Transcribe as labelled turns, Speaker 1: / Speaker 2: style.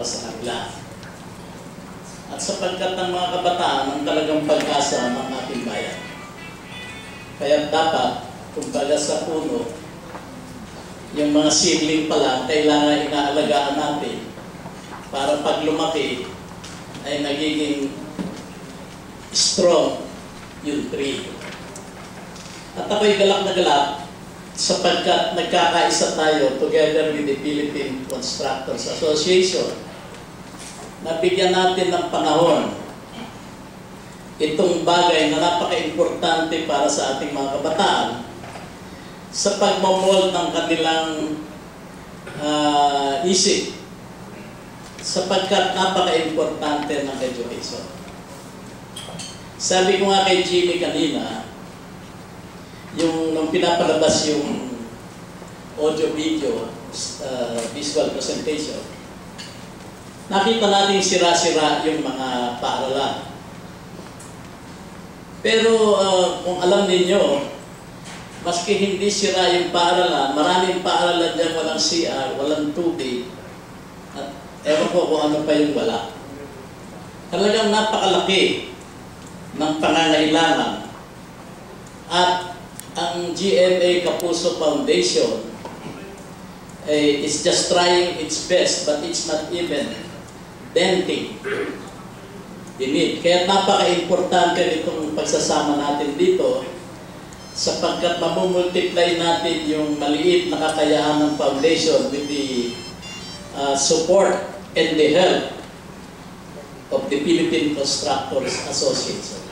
Speaker 1: sa kanila. At sapagkat ng mga kabataan ang talagang pag-asa ng ating bayan. Kaya dapat, kumbaga sa puno, yung mga seedling pa lang, kailangan inaalagaan natin para pag lumaki ay nagiging strong yung tree. At ako'y galak na galak sapagkat nagkakaisa tayo together with the Philippine Constructors Association na bigyan natin ng panahon itong bagay na napaka-importante para sa ating mga kabataan sa pagmamold ng kanilang isip sapagkat napaka-importante ng education. Sabi ko nga kay Jimmy kanina, nung pinapalabas yung audio-video visual presentation, nakita natin sira-sira yung mga paaralan. Pero kung alam ninyo, maski hindi sira yung paaralan, maraming paaralan dyan walang CR, walang tubig, at ewan ko kung ano pa yung wala. Talagang napakalaki ng pangangailangan. At ang GMA Kapuso Foundation is just trying its best, but it's not even denting the need. Kaya napaka-importante itong pagsasama natin dito sapagkat mamumultiply natin yung maliit na kakayahan ng foundation with the support and the help of the Philippine Constructors Association.